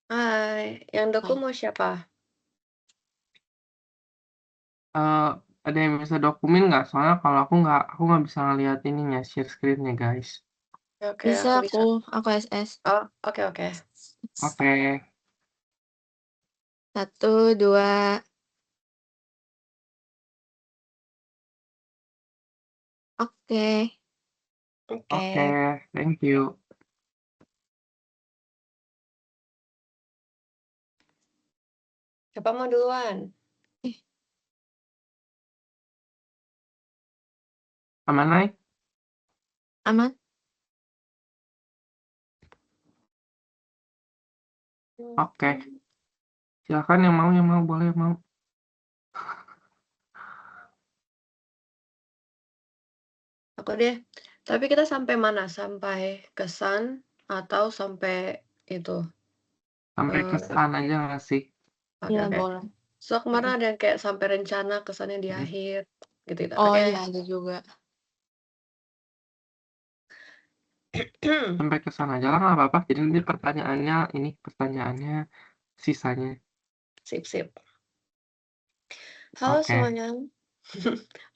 Hai, yang doku Hai. mau siapa? Eee, ada yang bisa dokumen nggak? Soalnya kalau aku nggak bisa ngeliat ininya, share screen-nya, guys. Oke, Bisa aku bisa. aku SS. Oh, oke oke. Oke. 1, 2. Oke. Oke. Oke, thank you. Siapa mau duluan? Ih, Aman, Nay? aman? Oke. Silakan yang mau, boleh yang mau. Aku deh. Tapi kita sampai mana? Sampai kesan atau sampai itu? Sampai Eee, kesan aja nggak sih? oke Iya oke. boleh. So kemarin Mhm. ada yang kayak sampai rencana, kesannya di Mhm. akhir, gitu-gitu. Oh Oke. iya ada juga. Sampai kesan aja lah, nggak apa-apa. Jadi nanti pertanyaannya sisanya. Sip sip. Halo Oke. semuanya.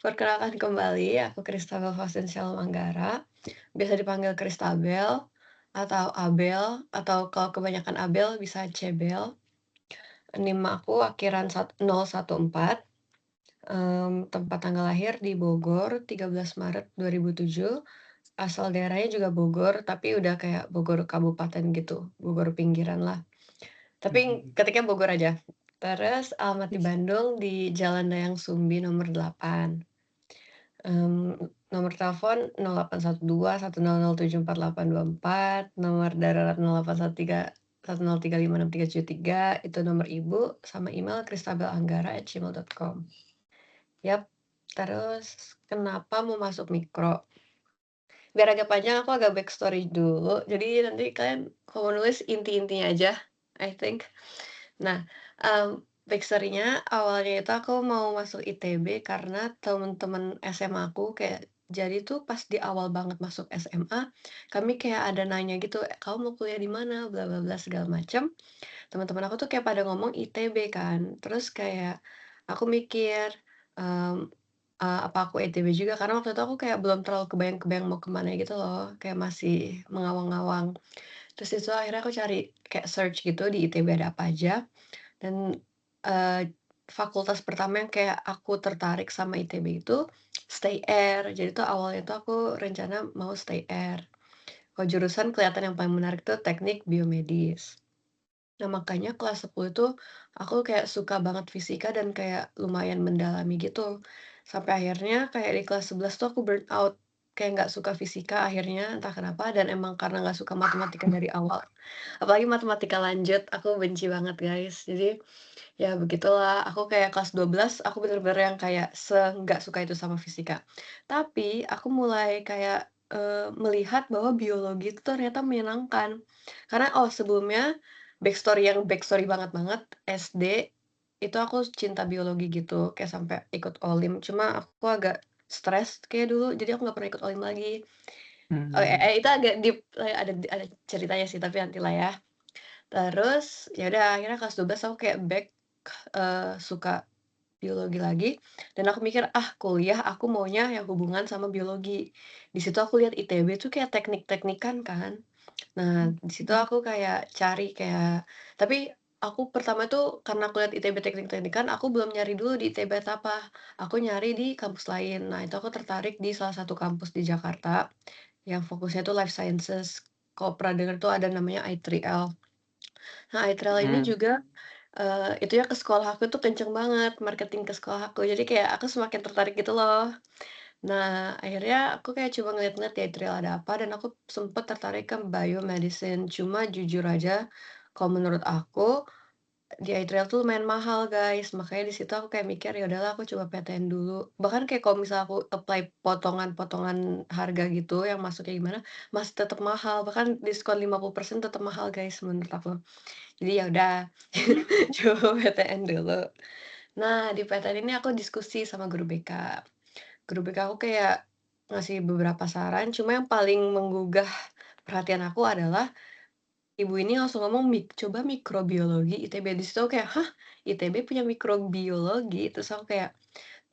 Perkenalkan kembali, aku Kristabel Vasensial Manggara, biasa dipanggil Kristabel, atau Abel, atau kalau kebanyakan Abel bisa Cebel. NIM aku akhiran 014, tempat tanggal lahir di Bogor, 13 Maret 2007, asal daerahnya juga Bogor, tapi udah kayak Bogor kabupaten gitu, Bogor pinggiran lah. Tapi Mhm. ketiknya Bogor aja. Terus alamat di Bandung di Jalan Dayang Sumbi nomor 8. Nomor telepon 0812 10074824, nomor darurat 0813 10356373, itu nomor ibu, sama email kristabelanggara@gmail.com. Yap, terus kenapa mau masuk mikro? Biar agak panjang aku agak backstory dulu, jadi nanti kalian kalau mau nulis inti-intinya aja, I think. Nah, backstory-nya awalnya itu aku mau masuk ITB karena temen-temen SMA aku kayak jadi tuh pas di awal banget masuk SMA, kami kayak ada nanya gitu, "Kamu mau kuliah di mana?" Bla bla bla segala macam. Teman-teman aku tuh kayak pada ngomong ITB kan, terus kayak aku mikir, mmm, apa aku ITB juga, karena waktu itu aku kayak belum terlalu kebayang-kebayang mau ke mana gitu loh, kayak masih mengawang-ngawang. Terus itu akhirnya aku cari kayak search gitu di ITB ada apa aja, dan, fakultas pertama yang kayak aku tertarik sama ITB itu Stay Air. Jadi tuh awalnya tuh aku rencana mau Stay Air. Kalau jurusan kelihatan yang paling menarik tuh teknik biomedis. Nah, makanya kelas 10 tuh aku kayak suka banget fisika dan kayak lumayan mendalami gitu. Sampai akhirnya kayak di kelas 11 tuh aku burn out, kayak nggak suka fisika akhirnya entah kenapa dan emang karena nggak suka matematika dari awal. Apalagi matematika lanjut, aku benci banget guys. Jadi ya begitulah, aku kayak kelas 12 aku bener-bener yang kayak nggak suka itu sama fisika. Tapi aku mulai kayak, melihat bahwa biologi itu ternyata menyenangkan. Karena sebelumnya backstory yang backstory banget-banget, SD itu aku cinta biologi gitu, kayak sampai ikut OLIM, cuma aku agak stres kayak dulu, jadi aku nggak pernah ikut OLIM lagi. Oh, Mmm. itu agak deep, ada ceritanya sih, tapi nantilah ya. Terus, ya udah akhirnya kelas 12 aku kayak back, suka biologi lagi, dan aku mikir, "Ah, kuliah aku maunya yang hubungan sama biologi." Di situ aku lihat ITB tuh kayak teknik-teknikan kan. Nah, di situ Mhm. aku kayak cari kayak tapi aku pertama tuh karena aku lihat ITB teknik-teknikan, aku belum nyari dulu di ITB apa, aku nyari di kampus lain. Nah, itu aku tertarik di salah satu kampus di Jakarta, yang fokusnya tuh life sciences. Kalau pernah denger tuh ada namanya I3L. Nah, I3L ini Mhm. juga, itunya ke sekolah aku tuh kenceng banget, marketing ke sekolah aku. Jadi kayak aku semakin tertarik gitu loh. Nah, akhirnya aku kayak coba ngeliat-ngeliat di I3L ada apa, dan aku sempet tertarik ke biomedicine. Cuma jujur aja, kalau menurut aku, di I3L tuh lumayan mahal, guys. Makanya di situ aku kayak mikir, ya udahlah aku coba PTN dulu. Bahkan kayak kalau misal aku apply potongan-potongan harga gitu, yang masuknya gimana, masih tetap mahal. Bahkan diskon 50% tetap mahal, guys, menurut aku. Jadi ya udah, coba PTN dulu. Nah, di PTN ini aku diskusi sama guru BK. Guru BK aku kayak ngasih beberapa saran, cuma yang paling menggugah perhatian aku adalah ibu ini langsung ngomong, "Coba mikrobiologi ITB." Di situ aku kayak, "Hah? ITB punya mikrobiologi?" Terus aku kayak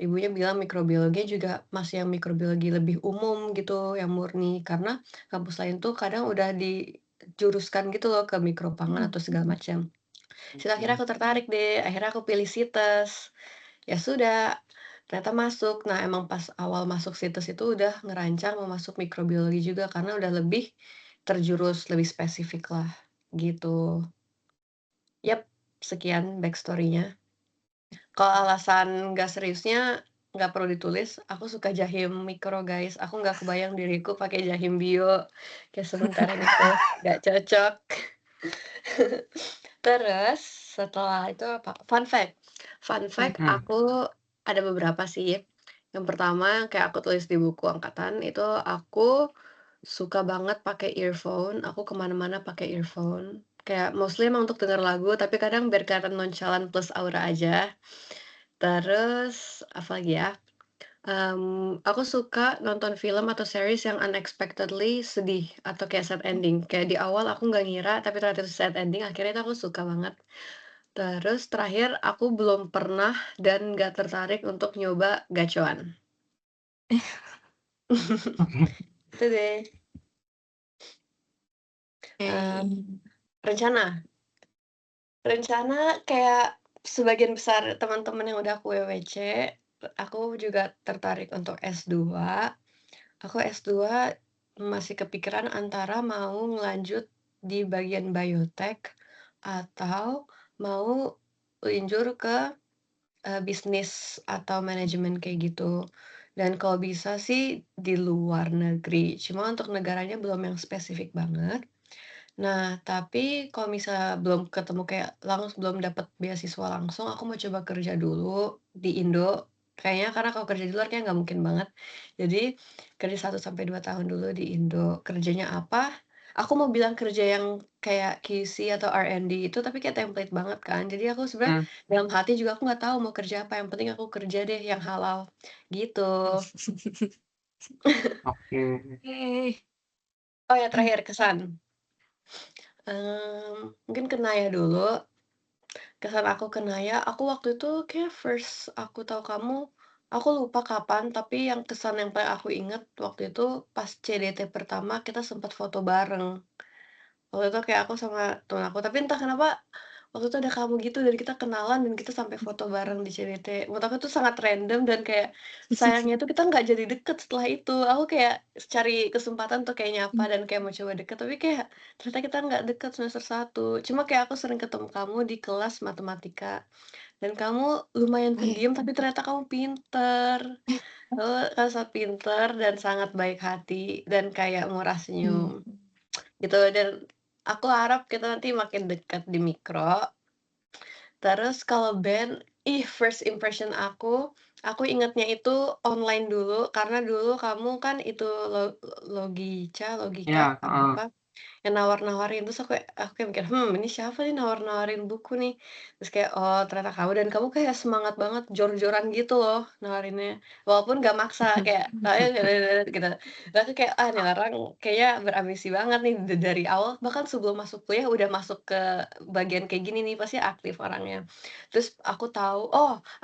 ibunya bilang mikrobiologi juga masih yang mikrobiologi lebih umum gitu, yang murni. Karena kampus lain tuh kadang udah dijuruskan gitu loh ke mikropangan Mhm. atau segala macam. Terus akhirnya Oke. aku tertarik deh, akhirnya aku pilih SITES. Ya sudah, ternyata masuk. Nah, emang pas awal masuk SITES itu udah ngerancang mau masuk mikrobiologi juga karena udah lebih terjurus, lebih spesifik lah, gitu. Yap, sekian backstory-nya. Kalau alasan nggak seriusnya, nggak perlu ditulis, aku suka Jahim Mikro, guys. Aku nggak kebayang diriku pakai Jahim Bio, kayak sementara itu, nggak cocok. Terus, setelah itu apa, fun fact Mhm. aku ada beberapa sih. Yang pertama, yang kayak aku tulis di buku angkatan, itu aku suka banget pakai earphone, aku kemana mana pakai earphone. Kayak mostly emang untuk denger lagu, tapi kadang biar kelihatan nonchalant plus aura aja. Terus, apalagi ya, aku suka nonton film atau series yang unexpectedly sedih atau kayak sad ending. Kayak di awal aku nggak ngira, tapi ternyata itu sad ending, akhirnya itu aku suka banget. Terus terakhir, aku belum pernah dan nggak tertarik untuk nyoba gacoan. Oke. Itu deh, eee, Oke. rencana. Rencana kayak sebagian besar teman-teman yang udah aku WWC, aku juga tertarik untuk S2. Aku S2 masih kepikiran antara mau ngelanjut di bagian biotek atau mau linjur ke, bisnis atau manajemen kayak gitu. Dan kalau bisa sih di luar negeri, cuma untuk negaranya belum yang spesifik banget. Nah, tapi kalau misalnya belum ketemu kayak belum dapat beasiswa langsung, aku mau coba kerja dulu di Indo. Kayaknya karena kalau kerja di luar kayaknya nggak mungkin banget. Jadi kerja 1 sampai 2 tahun dulu di Indo. Kerjanya apa? Aku mau bilang kerja yang kayak QC atau R&D itu tapi kayak template banget kan. Jadi aku sebenarnya Mmm, dalam hati juga aku nggak tahu mau kerja apa. Yang penting aku kerja deh yang halal gitu. oke. Oke. Oh ya terakhir kesan. Mungkin ke Naya dulu. Kesan aku ke Naya, aku waktu itu kayak first aku tahu kamu, aku lupa kapan, tapi yang kesan yang paling aku inget waktu itu pas CDT pertama kita sempat foto bareng. Waktu itu kayak aku sama temen aku, tapi entah kenapa waktu itu ada kamu gitu dan kita kenalan dan kita sampai foto bareng di CDT. Menurut aku itu sangat random dan kayak sayangnya tuh kita nggak jadi deket setelah itu. Aku kayak cari kesempatan tuh kayak nyapa dan kayak mau coba deket, tapi kayak ternyata kita nggak deket semester 1. Cuma kayak aku sering ketemu kamu di kelas matematika dan kamu lumayan pendiam tapi ternyata kamu pinter. Kamu sangat pinter dan sangat baik hati dan kayak murah Mmm. senyum. Gitu, dan aku harap kita nanti makin dekat di mikro. Terus kalau band, first impression aku ingetnya itu online dulu, karena dulu kamu kan itu Iya, Logika, heeh. apa, yang nawar-nawarin, terus aku kayak mikir, ini siapa nih nawar-nawarin buku nih?" Terus kayak, oh ternyata kamu dan kamu kayak semangat banget, jor-joran gitu loh nawarinnya, walaupun nggak maksa kayak, "Ayo," gitu. Terus aku kayak, "Ah, ini orang kayaknya berambisi banget nih dari awal," bahkan sebelum masuk kuliah udah masuk ke bagian kayak gini nih, pasti aktif orangnya. Terus aku tahu,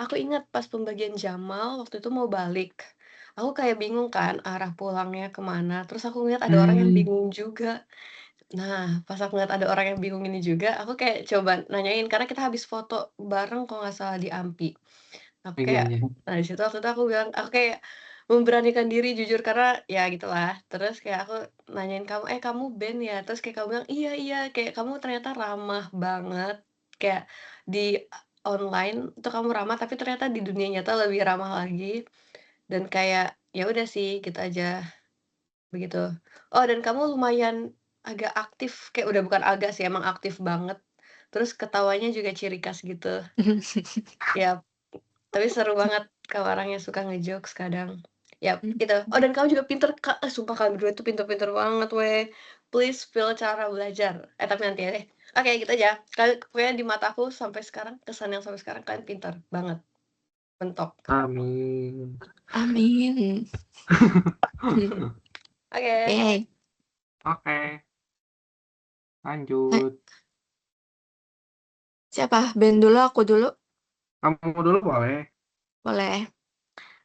aku ingat pas pembagian Jamal waktu itu mau balik, aku kayak bingung kan arah pulangnya kemana. Terus aku ngeliat ada orang yang Mmm, bingung juga. Nah, pas aku ngeliat ada orang yang bingung ini juga, aku kayak coba nanyain, karena kita habis foto bareng kalau nggak salah di Ampi. Aku iya kayak iya. nah di situ waktu itu aku bilang aku kayak memberanikan diri jujur karena ya gitulah. Terus kayak aku nanyain kamu, kamu band ya?" Terus kayak kamu bilang, "Iya iya," kayak kamu ternyata ramah banget. Kayak di online itu kamu ramah, tapi ternyata di dunia nyata lebih ramah lagi dan kayak ya udah sih gitu aja. Begitu. Oh, dan kamu lumayan agak aktif, kayak udah bukan agak sih, emang aktif banget. Terus ketawanya juga ciri khas gitu. Yap, tapi seru banget kalau orangnya suka ngejokes kadang. Yap, gitu. Oh, dan kamu juga pinter, Kak. Sumpah kalian berdua tuh pinter-pinter banget weh. Please feel cara belajar. Tapi nanti ya deh. Oke, gitu aja. Pokoknya di mataku sampai sekarang, kesan yang sampai sekarang kalian pintar banget. Mentok. Amin. Amin. Oke. Oke. Oke. Lanjut. Siapa? Ben dulu, aku dulu? Kamu dulu boleh. Boleh.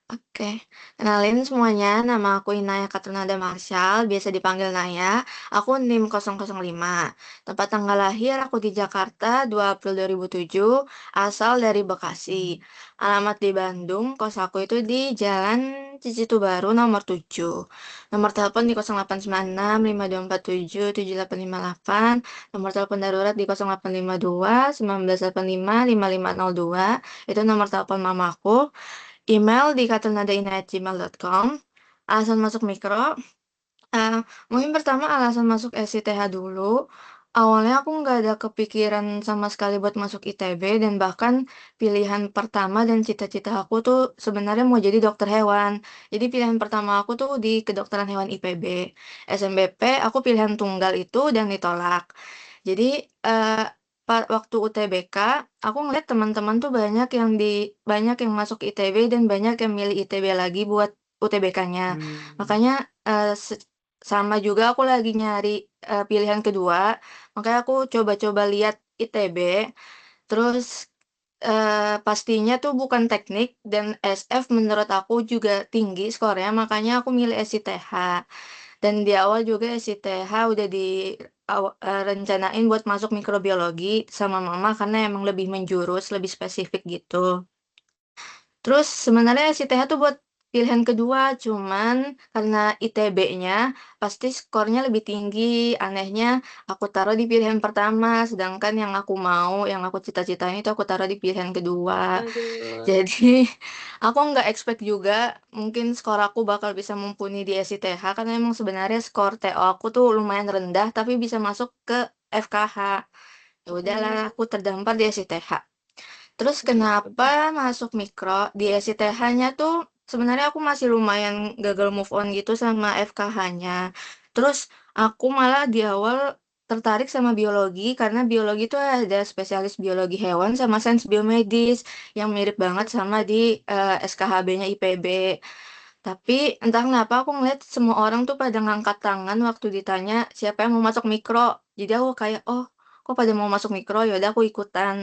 Oke, kenalin semuanya, nama aku Inaya Katrunada Marshall, biasa dipanggil Naya. Aku NIM 005. Tempat tanggal lahir aku di Jakarta 2 April 2007, asal dari Bekasi. Alamat di Bandung, kos aku itu di Jalan Cicitu Baru nomor 7. Nomor telepon di 0896 5247 7858. Nomor telepon darurat di 0852 1985 5502. Itu nomor telepon mamaku. Email di katrunadaina@gmail.com. Alasan masuk Mikro, mungkin pertama alasan masuk SITH dulu. Awalnya aku nggak ada kepikiran sama sekali buat masuk ITB dan bahkan pilihan pertama dan cita-cita aku tuh sebenarnya mau jadi dokter hewan. Jadi pilihan pertama aku tuh di kedokteran hewan IPB. SNBP aku pilihan tunggal itu dan ditolak. Jadi waktu UTBK aku ngeliat teman-teman tuh banyak yang masuk ITB dan banyak yang milih ITB lagi buat UTBK-nya. Hmm. Makanya sama juga aku lagi nyari pilihan kedua, makanya aku coba-coba lihat ITB, terus pastinya tuh bukan teknik dan SF menurut aku juga tinggi skornya, makanya aku milih SITH. Dan di awal juga SITH udah rencanain buat masuk mikrobiologi sama mama karena emang lebih menjurus, lebih spesifik gitu. Terus sebenarnya SITH tuh buat pilihan kedua, cuman karena ITB-nya pasti skornya lebih tinggi. Anehnya aku taruh di pilihan pertama, sedangkan yang aku mau, yang aku cita-citain itu aku taruh di pilihan kedua. Aduh. Jadi aku nggak expect juga mungkin skor aku bakal bisa mumpuni di SITH karena emang sebenarnya skor TO aku tuh lumayan rendah tapi bisa masuk ke FKH. Ya udahlah, Hmm, aku terdampar di SITH. Terus gitu. kenapa masuk Mikro di SITH-nya tuh sebenarnya aku masih lumayan gagal move on gitu sama FKH-nya. Terus aku malah di awal tertarik sama biologi karena biologi tuh ada spesialis biologi hewan sama sains biomedis yang mirip banget sama di SKHB-nya IPB. Tapi entah kenapa aku ngeliat semua orang tuh pada ngangkat tangan waktu ditanya siapa yang mau masuk Mikro. Jadi aku kayak, oh kok pada mau masuk Mikro, yaudah aku ikutan.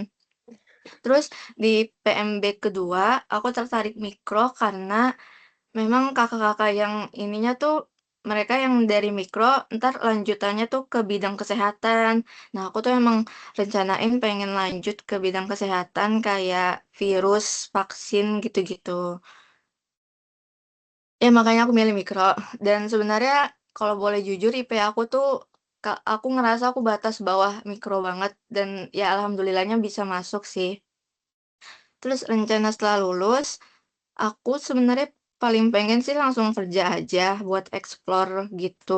Terus di PMB kedua, aku tertarik mikro karena memang kakak-kakak yang ininya tuh mereka yang dari mikro, ntar lanjutannya tuh ke bidang kesehatan. Nah, aku tuh emang rencanain pengen lanjut ke bidang kesehatan kayak virus, vaksin gitu-gitu. Ya makanya aku milih mikro. Dan sebenarnya kalau boleh jujur IP aku tuh aku ngerasa aku batas bawah mikro banget dan ya alhamdulillahnya bisa masuk sih. Terus rencana setelah lulus, aku sebenarnya paling pengen sih langsung kerja aja buat explore gitu.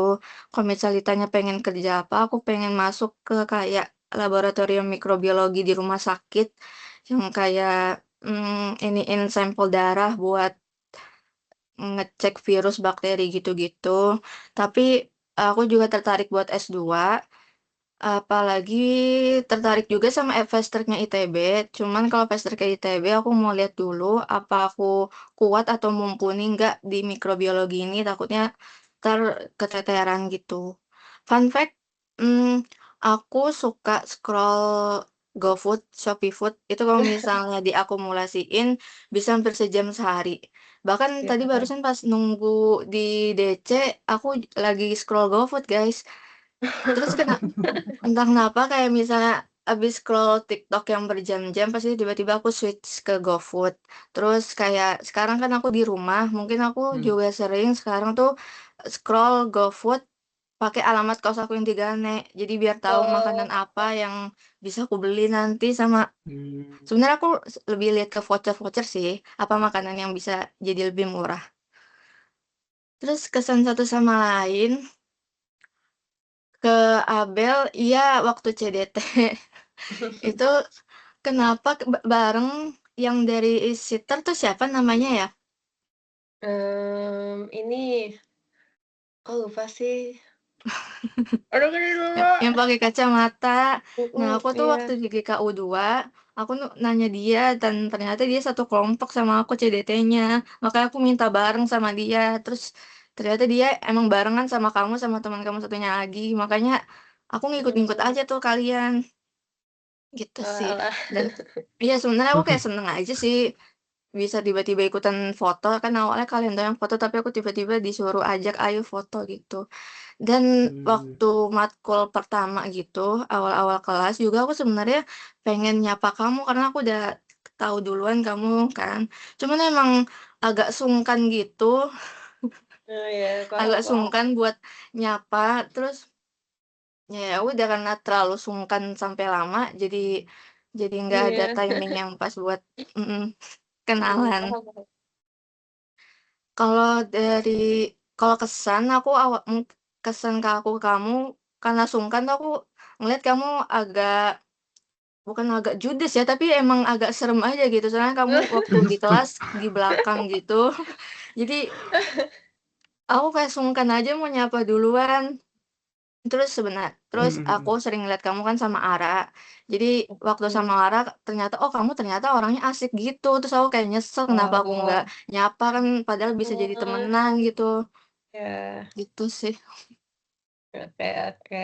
Kalau misalnya ditanya pengen kerja apa, aku pengen masuk ke kayak laboratorium mikrobiologi di rumah sakit yang kayak iniin sampel darah buat ngecek virus, bakteri gitu-gitu. Tapi aku juga tertarik buat S2. Apalagi tertarik juga sama Fast-Track-nya ITB, cuman kalau Fast-Track ITB aku mau lihat dulu apa aku kuat atau mumpuni nggak di mikrobiologi ini, takutnya ntar keteteran gitu. Fun fact, aku suka scroll GoFood, ShopeeFood, itu kalau misalnya diakumulasiin bisa hampir sejam sehari. Bahkan Ya, tadi barusan pas nunggu di DC, aku lagi scroll GoFood guys. Terus entah kenapa kayak misalnya abis scroll TikTok yang berjam-jam pasti tiba-tiba aku switch ke GoFood. Terus kayak sekarang kan aku di rumah, mungkin aku Hmm. juga sering sekarang tuh scroll GoFood pakai alamat kos aku yang di Gane. Jadi biar tahu makanan oh, apa yang bisa aku beli nanti sama Hmm. sebenarnya aku lebih lihat ke voucher-voucher sih, apa makanan yang bisa jadi lebih murah. Terus kesan satu sama lain ke Abel, iya waktu CDT. Itu kenapa bareng yang dari sitter tuh siapa namanya ya? ini, oh lupa sih. Aduh gini dulu. Yang pakai kacamata. Nah, aku tuh Iya. waktu di GKU 2, aku nanya dia dan ternyata dia satu kelompok sama aku CDT-nya. Makanya aku minta bareng sama dia. Terus ternyata dia emang barengan sama kamu sama teman kamu satunya lagi. Makanya aku ngikut-ngikut Mmm, aja tuh kalian, gitu sih. oalah. Dan iya sebenarnya aku kayak seneng aja sih bisa tiba-tiba ikutan foto, kan awalnya kalian doang yang foto, tapi aku tiba-tiba disuruh ajak, "Ayo foto," gitu. Dan Mmm, waktu matkul pertama gitu, awal-awal kelas juga aku sebenarnya pengen nyapa kamu karena aku udah tahu duluan kamu kan. Cuman emang agak sungkan gitu, Oh, ya, paham agak paham. sungkan buat nyapa, terus ya udah karena terlalu sungkan sampai lama, jadi nggak ada Iya. timing yang pas buat mhm, Paham kenalan. paham. Kalau kalau kesan aku kesan ke kamu karena sungkan tuh aku ngeliat kamu agak bukan agak judes ya, tapi emang agak serem aja gitu, soalnya kamu waktu di kelas di belakang gitu. Jadi aku kayak sungkan aja mau nyapa duluan. Terus mhm aku mhm. sering lihat kamu kan sama Ara. Jadi waktu Oke. sama Ara ternyata, oh kamu ternyata orangnya asik gitu. Terus aku kayak nyesel kenapa aku nggak Oh, nyapa kan padahal bisa jadi oh, temenan gitu. ya. Gitu sih. Oke oke.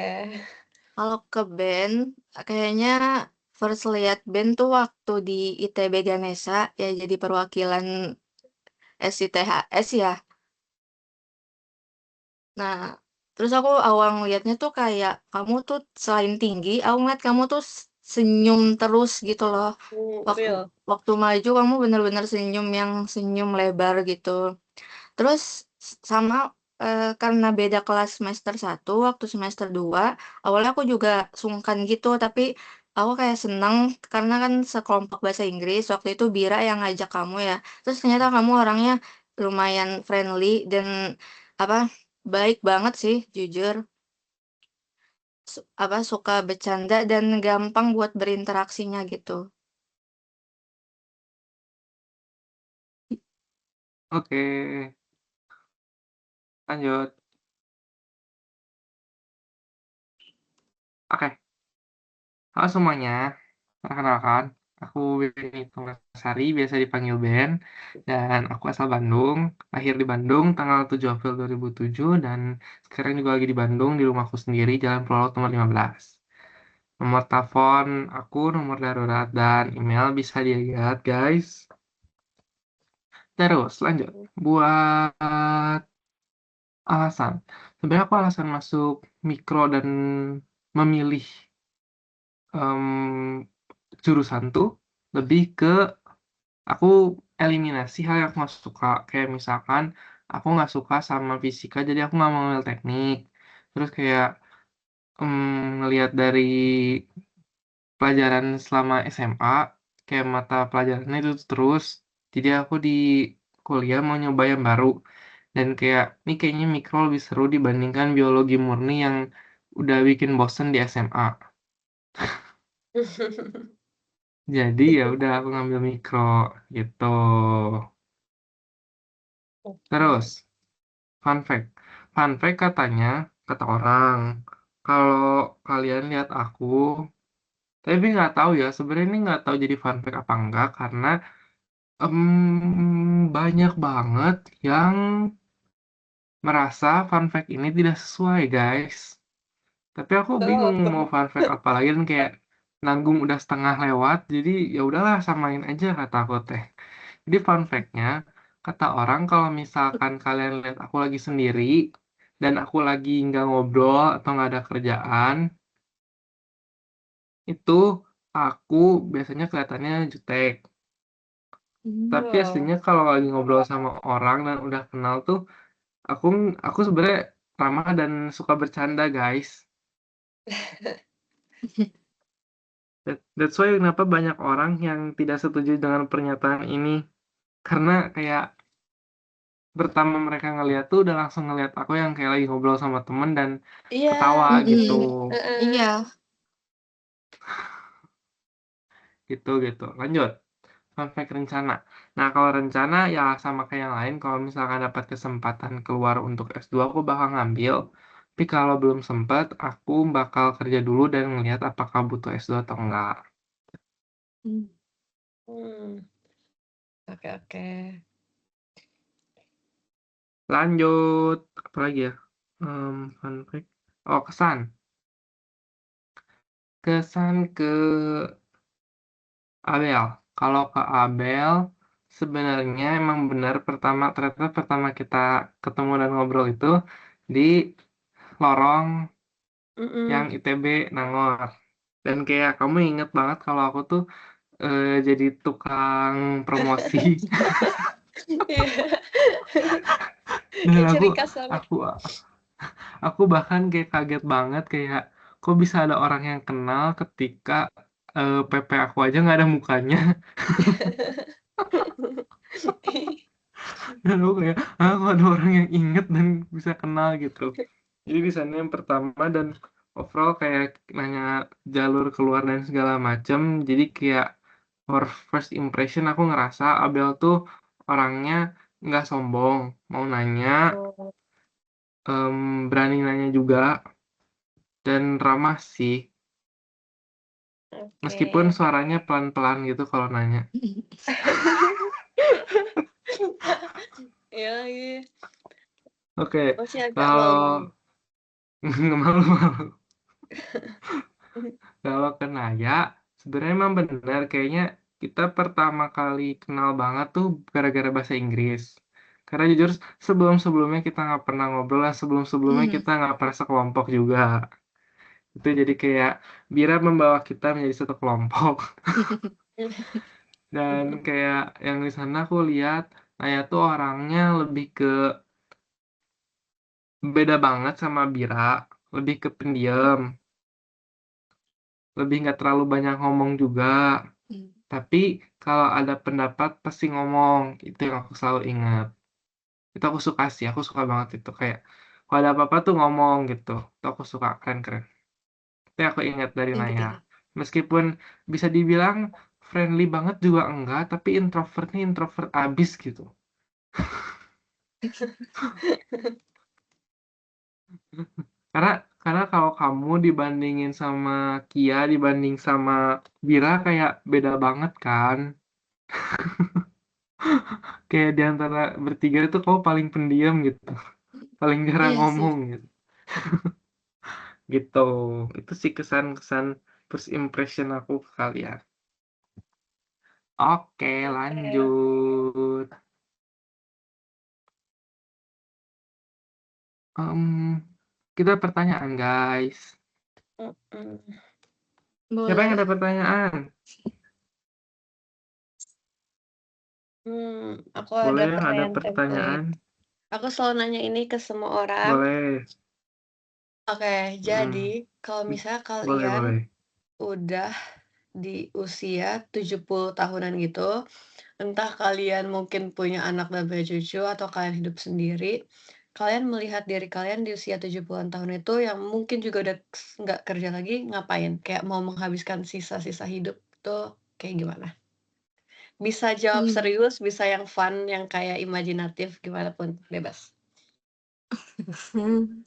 Kalau ke band, kayaknya first lihat band tuh waktu di ITB Ganesha ya jadi perwakilan SITHS ya. Nah, terus aku awal ngeliatnya tuh kayak kamu tuh selain tinggi, aku ngeliat kamu tuh senyum terus gitu loh. Waktu Real? waktu maju kamu bener-bener senyum yang senyum lebar gitu. Terus sama, karena beda kelas semester 1 waktu semester 2 awalnya aku juga sungkan gitu, tapi aku kayak seneng karena kan sekelompok bahasa Inggris, waktu itu Bira yang ngajak kamu ya. Terus ternyata kamu orangnya lumayan friendly dan, apa, baik banget sih jujur. Suka bercanda dan gampang buat berinteraksinya gitu. Oke, lanjut. Oke, halo semuanya, perkenalkan, aku Benny Tomasari, biasa dipanggil Ben, dan aku asal Bandung, lahir di Bandung tanggal 7 April 2007, dan sekarang juga lagi di Bandung, di rumahku sendiri, Jalan Prolog nomor 15. Nomor telepon aku, nomor darurat, dan email bisa dilihat, guys. Terus, lanjut. Buat alasan. Sebenarnya aku alasan masuk mikro dan memilih jurusan tuh lebih ke aku eliminasi hal yang aku nggak suka. Kayak misalkan aku nggak suka sama fisika, jadi aku nggak mau ngambil teknik. Terus kayak ngelihat dari pelajaran selama SMA, kayak mata pelajarannya itu terus. Jadi aku di kuliah mau nyoba yang baru. Dan kayak ini kayaknya mikro lebih seru dibandingkan biologi murni yang udah bikin bosen di SMA. Jadi ya udah aku ngambil mikro gitu. Terus, Oke. fun fact. Fun fact katanya, kata orang, kalau kalian lihat aku, tapi nggak tahu ya, sebenarnya ini nggak tahu jadi fun fact apa enggak, karena banyak banget yang merasa fun fact ini tidak sesuai, guys. Tapi aku Oh, bingung mau fun fact apa lagi, dan kayak nanggung udah setengah lewat, jadi ya udahlah samain aja kata aku teh. Jadi fun fact-nya, kata orang kalau misalkan kalian lihat aku lagi sendiri dan aku lagi nggak ngobrol atau nggak ada kerjaan, itu aku biasanya kelihatannya jutek. Tapi oh. aslinya kalau lagi ngobrol sama orang dan udah kenal tuh, aku aku sebenarnya ramah dan suka bercanda, guys. That's why kenapa banyak orang yang tidak setuju dengan pernyataan ini. Karena kayak pertama mereka ngeliat tuh udah langsung ngeliat aku yang kayak lagi ngobrol sama temen dan Iya, ketawa gitu, Mhm, heeh. iya. gitu. Lanjut, fun fact rencana. Nah, kalau rencana ya sama kayak yang lain, kalau misalkan dapat kesempatan keluar untuk S2, aku bakal ngambil. Tapi kalau belum sempat, aku bakal kerja dulu dan ngelihat apakah butuh S2 atau enggak. Mmm. Mmm, oke oke. Lanjut, apa lagi ya? Fun fact. Oh, kesan. kesan ke Abel. Kalau ke Abel, sebenarnya emang benar ternyata pertama kita ketemu dan ngobrol itu di lorong yang Mhm. ITB Nangor. Dan kayak kamu inget banget kalau aku tuh jadi tukang promosi. Iya. Dan Kayak aku ciri khas banget. aku aku bahkan kayak kaget banget kayak kok bisa ada orang yang kenal ketika PP aku aja nggak ada mukanya. Dan aku kayak kok ada orang yang inget dan bisa kenal gitu. Jadi di sana yang pertama dan overall kayak nanya jalur keluar dan segala macem. Jadi kayak for first impression aku ngerasa Abel tuh orangnya nggak sombong, mau nanya, Oh, berani nanya juga, dan ramah sih. Meskipun oke. suaranya pelan-pelan gitu kalau nanya. Iya lagi. Oke, Masih agak kalau malu-malu. nggak malu-malu. Kalau ke Naya, sebenarnya emang benar kayaknya kita pertama kali kenal banget tuh gara-gara bahasa Inggris. Karena jujur sebelum-sebelumnya kita nggak pernah ngobrol, dan sebelum-sebelumnya kita nggak pernah sekelompok juga. Itu jadi kayak Bira membawa kita menjadi satu kelompok. Dan kayak yang di sana aku lihat Naya tuh orangnya lebih ke beda banget sama Bira, lebih ke pendiam, lebih nggak terlalu banyak ngomong juga. Tapi kalau ada pendapat pasti ngomong, itu yang aku selalu ingat. Itu aku suka sih, aku suka banget itu kayak kalau ada apa-apa tuh ngomong gitu. Itu aku suka keren-keren. Itu yang aku ingat dari Naya. Pinter-pinter. Meskipun bisa dibilang friendly banget juga enggak, tapi introvertnya introvert abis gitu. Karena karena kalau kamu dibandingin sama Kia, dibanding sama Bira kayak beda banget kan. Kayak di antara bertiga itu kamu paling pendiam gitu. Paling jarang Iya sih. ngomong gitu. Gitu. Itu sih kesan-kesan first impression aku ke kalian. Oke, Oke. lanjut. Em, kita pertanyaan, guys. Mhm. Siapa yang Boleh. ada pertanyaan? Aku ada Boleh yang ada pertanyaan template. pertanyaan? Aku selalu nanya ini ke semua orang. Boleh. Oke, jadi Mm, kalau misalnya boleh, kalian boleh. udah di usia 70 tahunan gitu, entah kalian mungkin punya anak dan punya cucu atau kalian hidup sendiri, kalian melihat diri kalian di usia 70-an tahun itu yang mungkin juga udah nggak kerja lagi, ngapain? Kayak mau menghabiskan sisa-sisa hidup tuh kayak gimana? Bisa jawab Hmm. serius, bisa yang fun, yang kayak imajinatif, gimana pun, bebas. Hmm.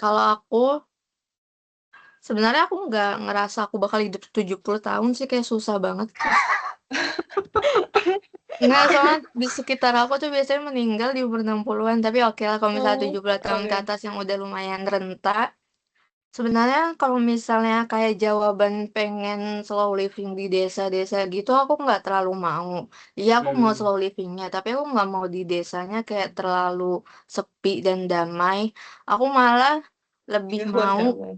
Kalau aku, sebenarnya aku nggak ngerasa aku bakal hidup 70 tahun sih, kayak susah banget. Nggak, soalnya di sekitar aku tuh biasanya meninggal di umur 60-an, tapi oke lah kalau misalnya Oh, 70 tahun ke oke. atas yang udah lumayan renta. Sebenarnya kalau misalnya kayak jawaban pengen slow living di desa-desa gitu, aku nggak terlalu mau. Iya, aku mau Hmm, slow livingnya, tapi aku nggak mau di desanya kayak terlalu sepi dan damai. Aku malah lebih Nggak mau mau damai.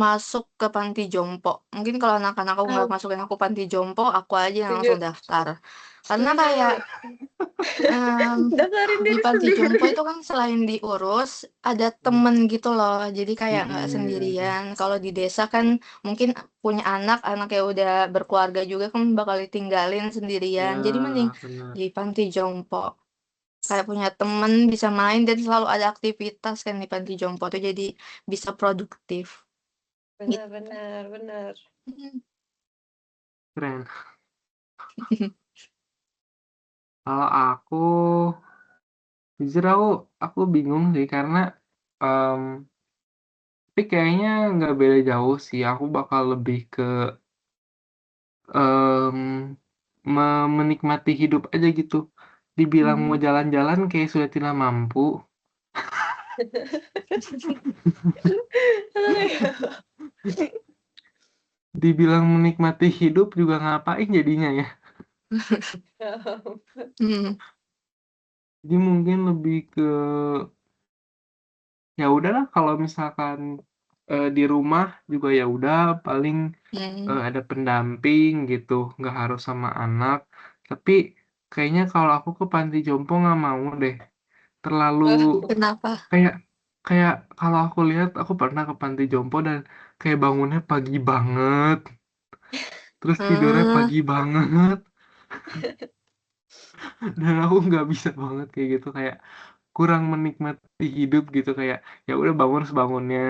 masuk ke panti jompo. Mungkin kalau anak-anak aku nggak Ah, masukin aku panti jompo, aku aja yang setuju, langsung daftar. Karena setuju. kayak Mmm, Daftarin di diri panti jompo sendiri. itu kan selain diurus, ada temen gitu loh, jadi kayak nggak mm, sendirian. Kalau di desa kan mungkin punya anak, anaknya udah berkeluarga juga kan bakal ditinggalin sendirian. ya Jadi mending benar. di panti jompo. Kayak punya temen, bisa main dan selalu ada aktivitas kan di panti jompo tuh jadi bisa produktif, Benar, gitu. benar, benar. Mhm. Keren. Kalau aku, jujur aku bingung sih karena em, tapi kayaknya nggak beda jauh sih. Aku bakal lebih ke em, menikmati hidup aja gitu. Dibilang mau Mmm. jalan-jalan kayak sudah tidak mampu. dibilang menikmati hidup juga ngapain jadinya ya. Hmm. Jadi mungkin lebih ke ya udahlah kalau misalkan di rumah juga ya udah paling Hmm. ada pendamping gitu, nggak harus sama anak. Tapi kayaknya kalau aku ke panti jompo nggak mau deh. Terlalu Kenapa? kayak kayak kalau aku lihat aku pernah ke panti jompo dan kayak bangunnya pagi banget, terus tidurnya Hmm. pagi banget, dan aku nggak bisa banget kayak gitu, kayak kurang menikmati hidup gitu, kayak ya udah bangun sebangunnya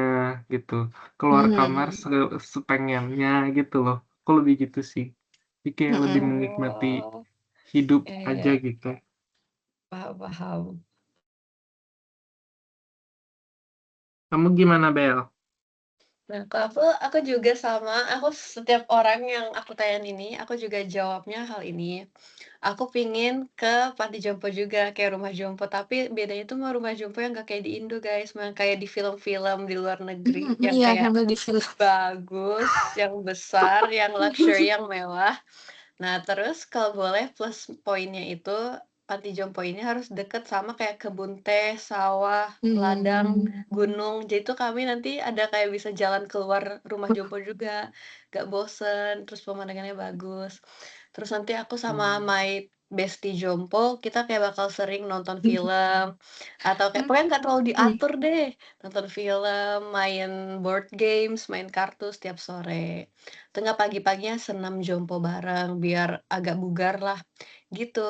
gitu, keluar kamar Hmm. sepengennya gitu loh. Aku lebih gitu sih. Jadi kayak lebih Hmm. menikmati Oh, hidup ya, aja ya, gitu. paham. Kamu gimana, Bel? Nah, kalau aku juga sama, aku setiap orang yang aku tanyain ini, aku juga jawabnya hal ini. Aku pingin ke panti jompo juga, kayak rumah jompo, tapi bedanya tuh sama rumah jompo yang nggak kayak di Indo, guys, yang kayak di film-film di luar negeri, yang Iya, kayak yang di film. bagus, yang besar, yang luxury, yang mewah. Nah, terus kalau boleh plus poinnya itu, panti jompo ini harus deket sama kayak kebun teh, sawah, ladang, gunung. Jadi tuh kami nanti ada kayak bisa jalan keluar rumah jompo juga, gak bosen, terus pemandangannya bagus. Terus nanti aku sama my bestie jompo, kita kayak bakal sering nonton film, atau kayak pokoknya nggak terlalu diatur deh. Nonton film, main board games, main kartu setiap sore. Tengah pagi-paginya senam jompo bareng, biar agak bugar lah, gitu.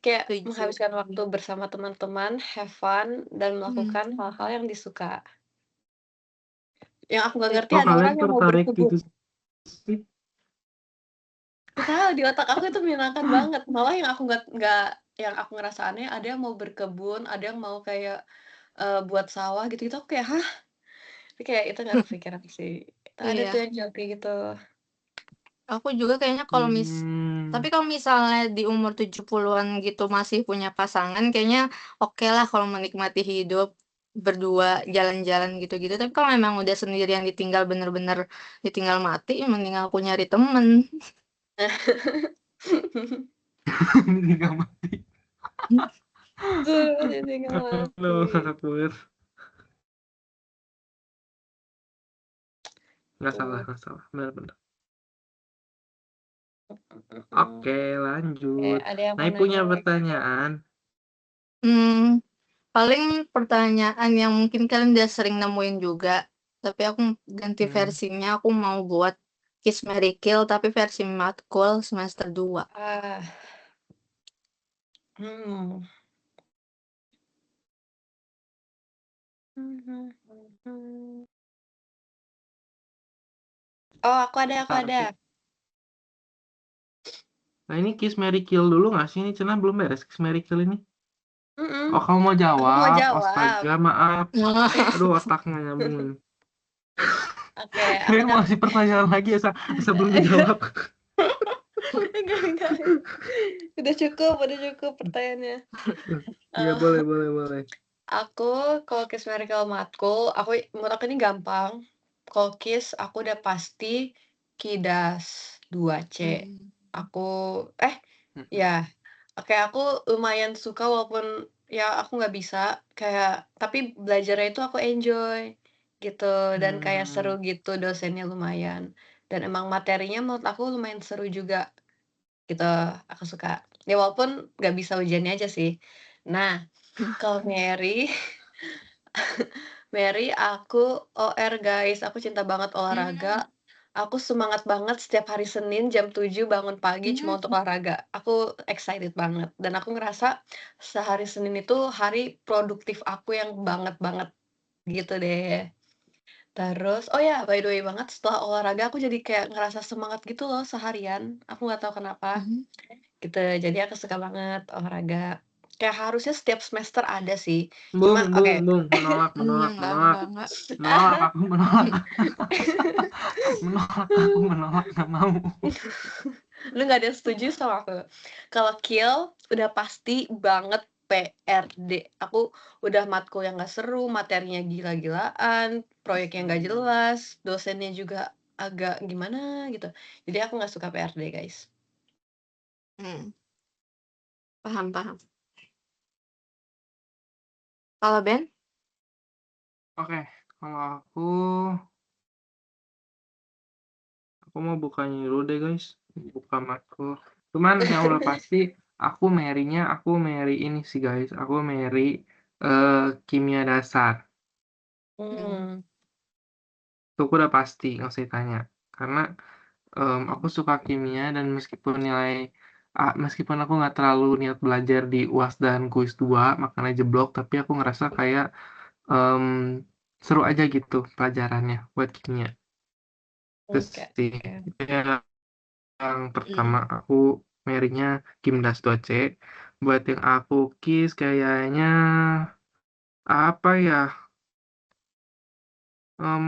Kayak Setuju. menghabiskan waktu bersama teman-teman, have fun, dan melakukan hal-hal yang disuka. Yang aku nggak ngerti Oh, ada kalian orang yang mau tertarik berkebun. gitu sih? Nggak tahu, di otak aku itu menyenangkan banget. Malah yang yang aku ngerasa aneh, ada yang mau berkebun, ada yang mau kayak buat sawah gitu-gitu. Aku kayak, hah? Tapi kayak itu nggak kepikiran sih. Ada tuh Iya. yang jawab kayak gitu. Aku juga kayaknya tapi kalau misalnya di umur 70-an gitu masih punya pasangan, kayaknya oke lah kalau menikmati hidup berdua jalan-jalan gitu-gitu. Tapi kalau memang udah sendirian ditinggal bener-bener ditinggal mati, ya mending aku nyari temen. Nggak mati. Jadi nggak mati. Aduh, kakak puas. Nggak salah, Tuh. nggak salah. Benar-benar. Mhm. Oke, lanjut. Ada yang mau Nai nanya punya lagi? pertanyaan. Paling pertanyaan yang mungkin kalian udah sering nemuin juga, tapi aku ganti versinya, aku mau buat Kiss Mary Kill tapi versi matkul semester 2. Ah, hmm. Oh, aku ada. Bentar, aku. Nah, ini Kiss Mary Kill dulu nggak sih? Ini Cina belum beres Kiss Mary Kill ini. Mhm. Oh, kamu mau Aku mau jawab? jawab. Astaga, maaf. Aduh, otaknya nyambungin. Oke, aku Kirain mau jawab. kasih pertanyaan lagi sebelum dijawab. Enggak. Udah cukup pertanyaannya. Iya, Eh, boleh. aku kalau KISS Miracle Matkul, menurut aku ini gampang. Kalau KISS aku udah pasti KIDAS 2C. Aku ya, oke aku lumayan suka walaupun ya aku nggak bisa kayak tapi belajarnya itu aku enjoy gitu dan kayak seru gitu dosennya lumayan. Dan emang materinya menurut aku lumayan seru juga gitu, aku suka. Ya walaupun nggak bisa ujiannya aja sih. Nah, kalau Mary aku OR guys, aku cinta banget olahraga. Aku semangat banget setiap hari Senin jam 7 bangun pagi cuma untuk olahraga. Aku excited banget dan aku ngerasa sehari Senin itu hari produktif aku yang banget gitu deh. Terus oh ya, by the way banget setelah olahraga aku jadi kayak ngerasa semangat gitu loh seharian, aku nggak tahu kenapa, gitu. Jadi aku suka banget olahraga. Kayak harusnya setiap semester ada sih, cuma Bung, oke. menolak. Enggak. Menolak, aku menolak. Menolak, nggak mau. Lu nggak ada yang setuju sama aku? Kalau Kill udah pasti banget PRD. Aku udah matkul yang nggak seru, materinya gila-gilaan, proyeknya nggak jelas, dosennya juga agak gimana gitu. Jadi aku nggak suka PRD, guys. Hmm, paham. Kalau Ben? Oke, kalau aku mau bukanya dulu deh guys, buka matkul. Cuman yang udah pasti aku Mary ini sih guys, aku Mary kimia dasar. Hmm. Itu aku udah pasti, nggak usah ditanya. Karena aku suka kimia dan meskipun aku nggak terlalu niat belajar di UAS dan kuis 2, makanya jeblok, tapi aku ngerasa kayak em, seru aja gitu pelajarannya buat kimia. Terus Oke, sih, oke. itu yang pertama Hmm. aku Mary-nya Kimdas 2C. Buat yang aku KIS kayaknya apa ya? Em,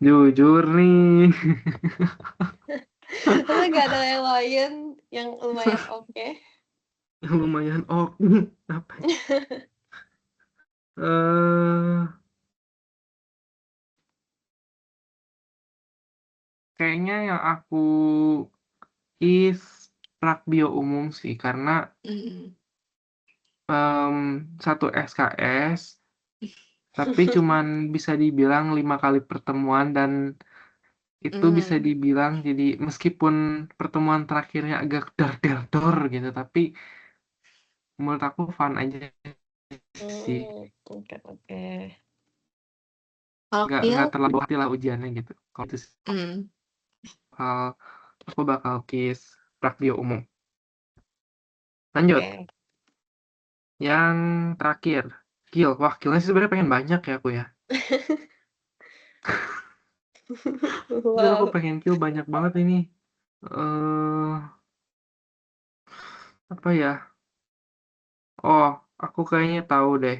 jujur nih. Masa nggak ada yang lain yang lumayan oke? Yang lumayan apa ya? Eh, kayaknya yang aku KIS Prakbio umum sih karena Hmm. satu SKS tapi cuman bisa dibilang 5 kali pertemuan dan itu bisa Hmm. dibilang jadi meskipun pertemuan terakhirnya agak dar gitu tapi menurut aku fun aja sih, Oke, oke. Kalau nggak Kiel? terlalu hati lah ujiannya gitu kalau itu sih, Hmm. bakal- aku bakal KIS Prakbio umum. Lanjut Oke. yang terakhir wah Kilnya sih sebenarnya pengen banyak ya aku ya, jujur aku Wow. pengen Kil banyak banget ini. eh Apa ya, oh aku kayaknya tahu deh,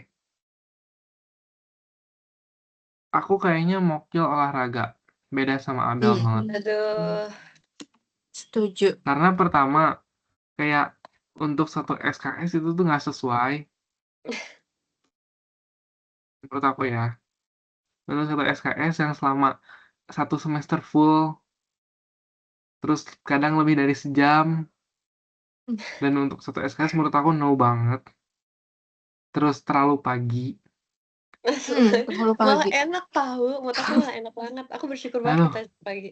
aku kayaknya mau Kil olahraga, beda sama Abel banget. Hmm. Aduh. Setuju. Karena pertama kayak untuk satu SKS itu tuh nggak sesuai menurut aku ya. Untuk satu SKS yang selama satu semester full, terus kadang lebih dari sejam, dan untuk satu SKS menurut aku no banget. Terus terlalu pagi. Kalau Malah pagi. enak tahu, menurut aku malah enak banget. Aku bersyukur banget Aduh, kita pagi.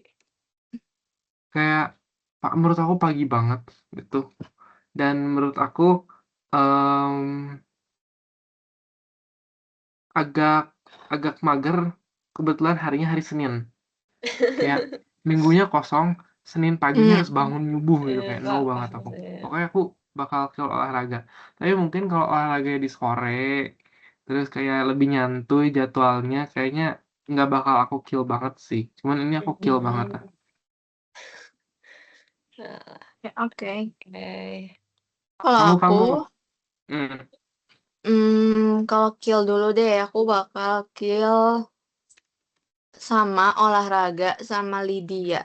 kayak menurut aku pagi banget gitu. Dan menurut aku em, agak agak mager kebetulan harinya hari Senin. Kayak minggunya kosong, Senin paginya harus Hmm. bangun nyubuh gitu kayak no banget Paham aku. sih. Pokoknya aku bakal ke olahraga. Tapi mungkin kalau olahraga di sore, terus kayak lebih nyantuy jadwalnya, kayaknya nggak bakal aku kill banget sih. Cuman ini aku kill banget lah. Nah, Ya, oke. oke. Kalau Kamu, aku, hmm, kalau kill dulu deh, aku bakal kill sama olahraga sama Lydia.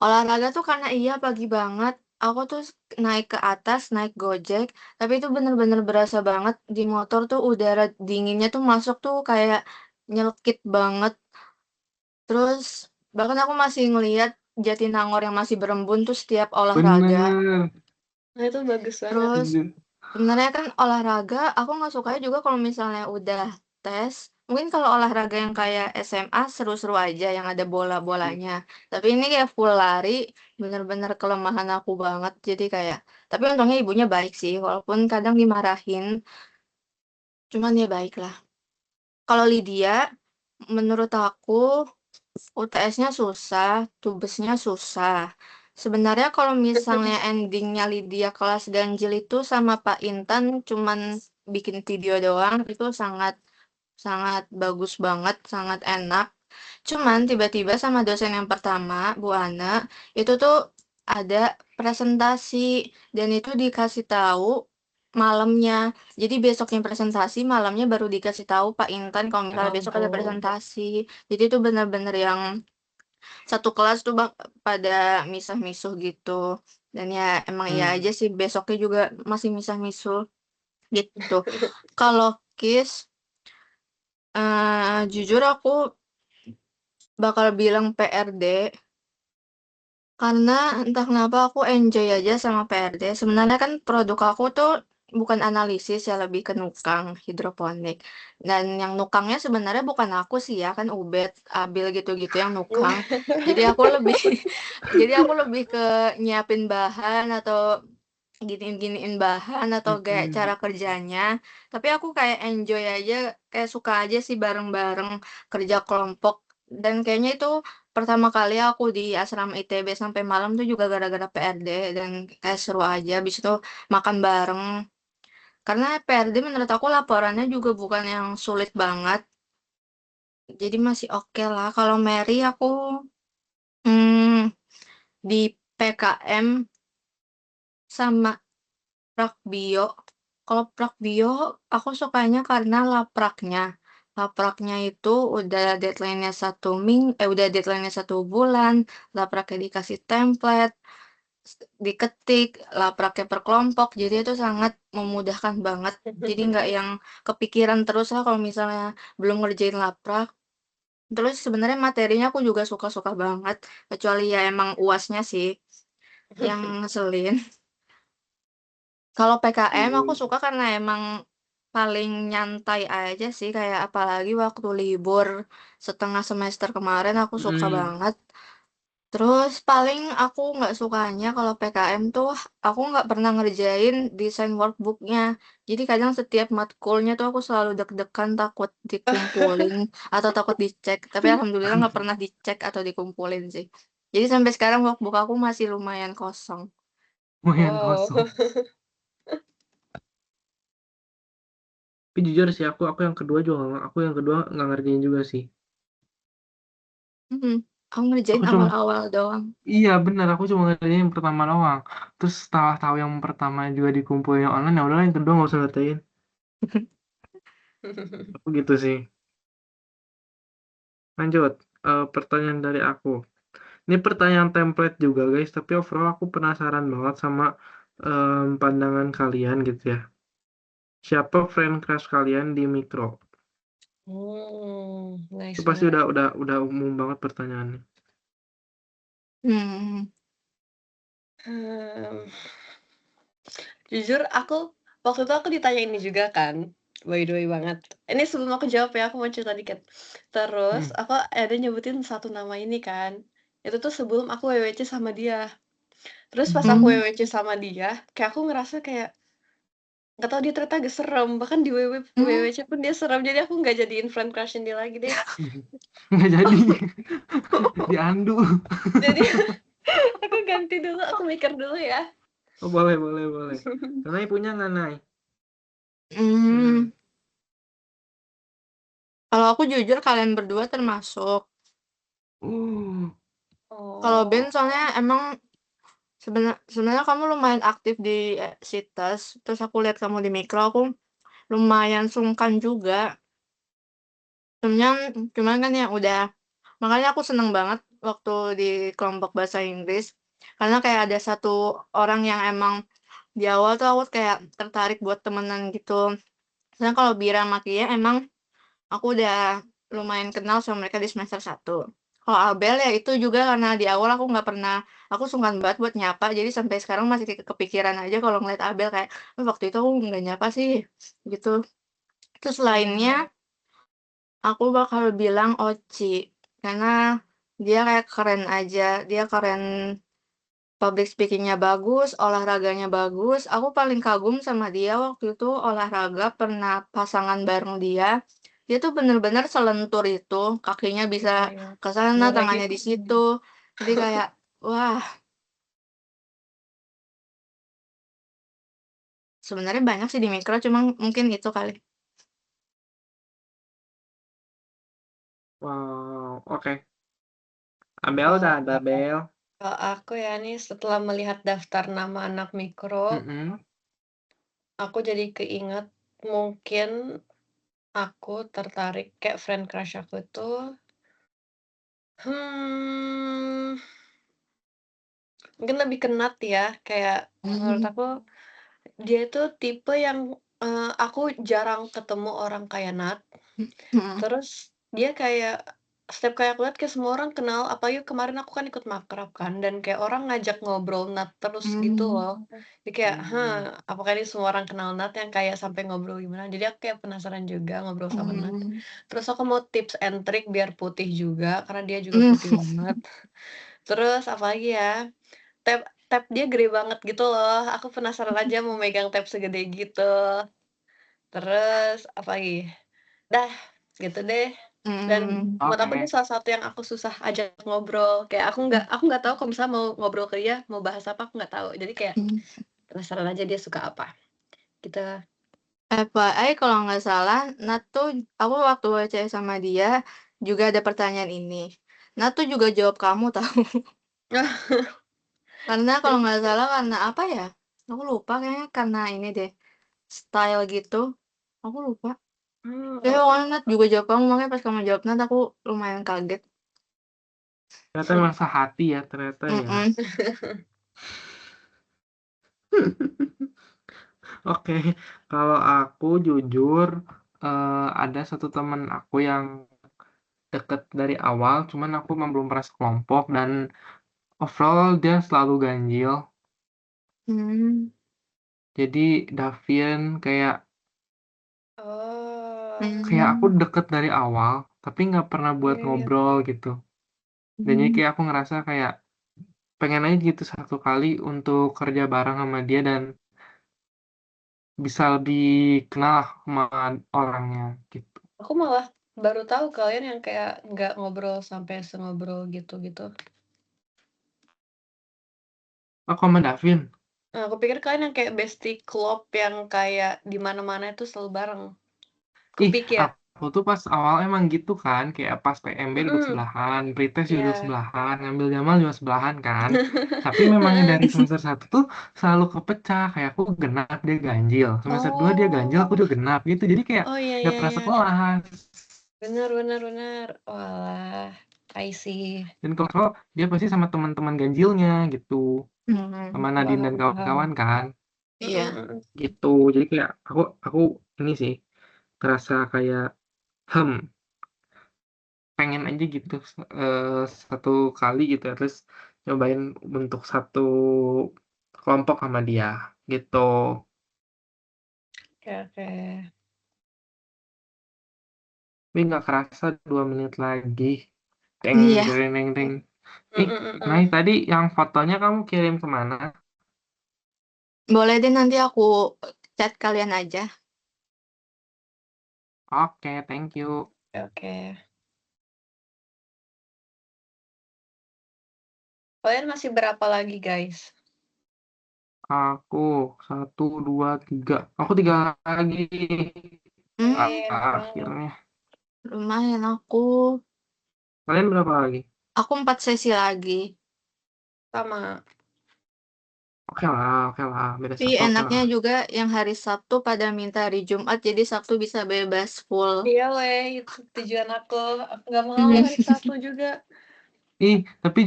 Olahraga tuh karena iya pagi banget, aku tuh naik ke atas, naik Gojek, tapi itu bener-bener berasa banget di motor tuh udara dinginnya tuh masuk tuh kayak nyelkit banget. Terus bahkan aku masih ngeliat Jatinangor yang masih berembun tuh setiap olahraga. bener. Nah, itu bagus banget. Terus sebenarnya kan olahraga aku nggak sukanya juga kalau misalnya udah tes. Mungkin kalau olahraga yang kayak SMA seru-seru aja yang ada bola-bolanya. Tapi ini kayak full lari, bener-bener kelemahan aku banget. Jadi kayak, tapi untungnya ibunya baik sih, walaupun kadang dimarahin. Cuman ya baik lah. Kalau Lydia, menurut aku UTS-nya susah, tubesnya susah. Sebenarnya kalau misalnya endingnya Lydia kelas ganjil itu sama Pak Intan cuman bikin video doang, itu sangat sangat bagus banget, sangat enak. Cuman tiba-tiba sama dosen yang pertama, Bu Ana, itu tuh ada presentasi dan itu dikasih tahu malamnya. Jadi besoknya presentasi, malamnya baru dikasih tahu Pak Intan kalau misalnya besok ada Ampun. presentasi. Jadi itu benar-benar yang satu kelas tuh pada misah-misuh gitu. Dan ya emang iya aja Hmm. sih besoknya juga masih misah-misul gitu. Kalau Kiss, jujur aku bakal bilang PRD, karena entah kenapa aku enjoy aja sama PRD. Sebenarnya kan produk aku tuh bukan analisis ya, lebih ke nukang hidroponik. Dan yang nukangnya sebenarnya bukan aku sih ya, kan Ubed, Abil gitu-gitu yang nukang. Jadi aku lebih jadi aku lebih ke nyiapin bahan atau giniin bahan atau kayak cara kerjanya. Tapi aku kayak enjoy aja, kayak suka aja sih bareng-bareng kerja kelompok. Dan kayaknya itu pertama kali aku di asrama ITB sampai malam tuh juga gara-gara PRD dan kayak seru aja. Habis itu makan bareng. Karena PRD menurut aku laporannya juga bukan yang sulit banget. Jadi masih oke lah. Kalau Mary aku hmm, di PKM sama Prakbio. Kalau Prakbio aku sukanya karena lapraknya. Lapraknya itu udah deadline-nya 1 bulan, lapraknya dikasih template, diketik, lapraknya per kelompok, jadi itu sangat memudahkan banget. Jadi nggak yang kepikiran terus lah kalau misalnya belum ngerjain laprak. Terus sebenarnya materinya aku juga suka-suka banget, kecuali ya emang UASnya sih yang ngeselin. Kalau PKM aku suka karena emang paling nyantai aja sih, kayak apalagi waktu libur setengah semester kemarin aku suka banget. Terus paling aku nggak sukanya kalau PKM tuh aku nggak pernah ngerjain desain workbooknya. Jadi kadang setiap matkulnya tuh aku selalu deg-degan takut dikumpulin atau takut dicek. Tapi alhamdulillah nggak pernah dicek atau dikumpulin sih. Jadi sampai sekarang workbook aku masih lumayan kosong. Lumayan Wow. kosong. Tapi jujur sih aku yang kedua juga nggak ngerjain juga sih. Aku ngerjain Aku cuma awal-awal doang. Iya benar, aku cuma ngerjain yang pertama doang. Terus setelah tahu yang pertama juga dikumpulin yang online, ya udah yang kedua nggak usah ngerjain. Aku gitu sih. Lanjut, pertanyaan dari aku. Ini pertanyaan template juga guys, tapi overall aku penasaran banget sama pandangan kalian gitu ya. Siapa friend crush kalian di Mikro? Itu Nice pasti banget. udah umum banget pertanyaannya. Hmm. Hmm, jujur aku waktu itu aku ditanya ini juga kan, by the way banget. Ini sebelum aku jawab ya, aku mau cerita dikit. Terus Hmm. aku ada nyebutin satu nama ini kan, itu tuh sebelum aku WWC sama dia. Terus pas aku Hmm. WWC sama dia, kayak aku ngerasa kayak nggak tahu dia ternyata agak serem, bahkan di Hmm. WWC pun dia serem, jadi aku nggak jadiin friend crush-in dia lagi deh. Nggak jadi. Diandu. Jadi aku ganti dulu, aku mikir dulu ya. Oh, boleh, boleh, boleh. Nanai punya nggak, Nay? Hmm. Kalau aku jujur kalian berdua termasuk. Uh, Kalau Ben Oh. soalnya emang sebenarnya kamu lumayan aktif di Sites, terus aku lihat kamu di Mikro, aku lumayan sungkan juga. Cuman cuman kan ya udah, makanya aku seneng banget waktu di kelompok bahasa Inggris, karena kayak ada satu orang yang emang di awal tuh aku kayak tertarik buat temenan gitu. Soalnya kalau Bira sama Kia emang aku udah lumayan kenal sama mereka di semester 1. Kalau Abel ya itu juga karena di awal aku sungkan banget buat nyapa, jadi sampai sekarang masih kepikiran aja kalau ngeliat Abel kayak, waktu itu aku nggak nyapa sih, gitu. Terus lainnya, aku bakal bilang Oci, karena dia kayak keren aja, dia keren, public speaking-nya bagus, olahraganya bagus. Aku paling kagum sama dia waktu itu olahraga pernah pasangan bareng dia. Dia tuh bener-bener selentur itu, kakinya bisa Iya, iya. ke sana, Bener lagi. tangannya di situ. Jadi kayak, wah, sebenarnya banyak sih di Mikro, cuma mungkin itu kali. wow, oke. Abel Kalau udah ada, Bel. kalau aku ya nih setelah melihat daftar nama anak mikro, Mm-mm. aku jadi keinget mungkin aku tertarik kayak friend crush aku tuh, hmm, Mungkin lebih ke Nat ya, kayak menurut aku dia itu tipe yang, aku jarang ketemu orang kayak Nat. Mhm. Terus dia kayak setiap kali aku lihat kayak semua orang kenal, apalagi kemarin aku kan ikut makrab kan, dan kayak orang ngajak ngobrol Nat terus gitu Mmm. loh. Jadi kayak, Hmm. apakah ini semua orang kenal Nat yang kayak sampai ngobrol gimana? Jadi aku kayak penasaran juga ngobrol sama Nat. Mmm. Terus aku mau tips and trick biar putih juga, karena dia juga Mmm. putih banget. Terus apalagi ya, tab tab dia gede banget gitu loh, aku penasaran aja mau megang tab segede gitu. Terus apalagi? Dah, gitu deh. Dan Mhm. menurut aku dia Oke. salah satu yang aku susah ajak ngobrol, kayak aku nggak tahu kalau misalnya mau ngobrol ke dia, mau bahas apa, aku nggak tahu. Jadi kayak Mhm. penasaran aja dia suka apa, gitu. FYI kalau nggak salah, Nat tuh aku waktu chat sama dia juga ada pertanyaan ini. Nat tuh juga jawab kamu tahu. Karena kalau nggak salah karena apa ya? Aku lupa kayaknya karena ini deh, style gitu. Aku lupa. Oh, Kayaknya pokoknya Nat juga jawab kamu, makanya pas kamu jawab Nat aku lumayan kaget. Ternyata emang sehati ya ternyata ya. Mhm. Oke, kalau aku jujur ada satu temen aku yang deket dari awal, cuman aku emang belum pernah sekelompok dan overall dia selalu ganjil. Mmm. Jadi Davian kayak kayak aku Mmm. deket dari awal, tapi nggak pernah buat iya iya. ngobrol gitu. Dan jadi kayak aku ngerasa kayak pengen aja gitu satu kali untuk kerja bareng sama dia dan bisa lebih kenal sama orangnya gitu. Aku malah baru tahu kalian yang kayak nggak ngobrol sampai sengobrol gitu-gitu. Aku sama Davin. Aku pikir kalian yang kayak bestie klop yang kayak di mana-mana itu selalu bareng. Ih, Kupikir. aku tuh pas awal emang gitu kan, kayak pas PMB duduk Mhm, sebelahan, pretest juga duduk iya. sebelahan, ngambil Jamal juga sebelahan kan. Tapi memangnya dari semester 1 tuh selalu kepecah, kayak aku genap, dia ganjil. Semester 2 dia ganjil, aku Oh. juga genap gitu. Jadi kayak Oh, iya gak iya pernah iya. sekelas. Bener bener bener. Oalah, I see. Dan kalau dia pasti sama teman-teman ganjilnya gitu. Mhm. Sama Nadine dan Paham kawan-kawan paham. kan. Mhm Iya. mhm. Gitu. Jadi kayak aku ini sih, ngerasa kayak, hmm, pengen aja gitu satu kali gitu at least nyobain bentuk satu kelompok sama dia gitu. Oke oke. Tapi nggak kerasa 2 menit lagi. Deng Iya. deng deng deng. Mhm Ih, mhm. Nay tadi yang fotonya kamu kirim kemana? Boleh deh nanti aku chat kalian aja. Oke, thank you. Oke oke. Kalian masih berapa lagi, guys? Aku 1, 2, 3. Aku 3 lagi Mmm. Banget. akhirnya. Lumayan aku. Kalian berapa lagi? Aku 4 sesi lagi. Sama. Oke lah, beda Tapi satu oke enaknya lah. juga yang hari Sabtu pada minta hari Jumat, jadi Sabtu bisa bebas full. Iya, weh, itu tujuan aku. Aku nggak mau Mhm. hari Sabtu juga. Ih, tapi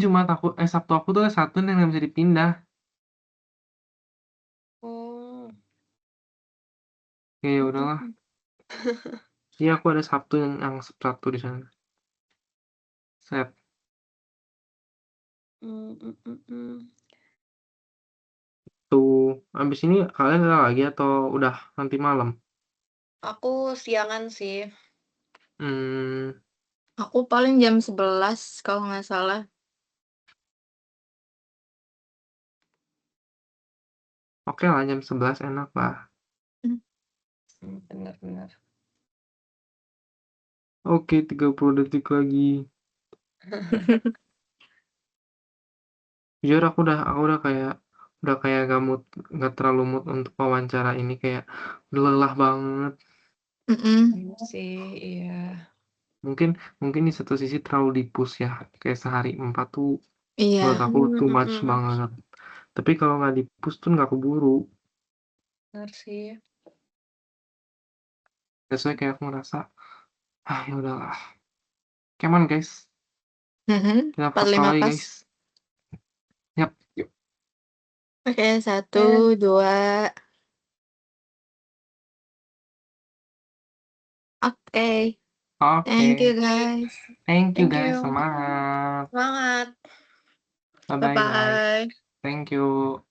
Sabtu aku tuh satu yang nggak bisa dipindah. Oh. Ya ya udahlah. Iya aku ada Sabtu yang Sabtu di sana. Set. Mhm. Tuh, abis ini kalian ada lagi atau udah nanti malam? Aku siangan sih. Hmm, Aku paling jam 11 kalau nggak salah. oke lah jam 11 enak lah. Mmm. Bener bener. Oke, 30 detik lagi. Jujur aku udah kayak gak terlalu mood untuk wawancara ini kayak udah lelah banget. Mhm. Iya sih, iya. Mungkin mungkin di satu sisi terlalu di-push ya. Kayak sehari 4 tuh menurut Iya. aku too much Mhm. banget. Tapi kalau nggak di-push tuh nggak keburu. Bener sih. Biasanya kayak aku ngerasa, ah ya udahlah. Come on guys, Mhm. kita 45 foto lagi pas. guys. Yap. Oke, 1, 2. Oke. Oke. Thank you, guys. Thank you Thank guys, you. semangat. Semangat. Bye-bye guys. Bye-bye. Thank you.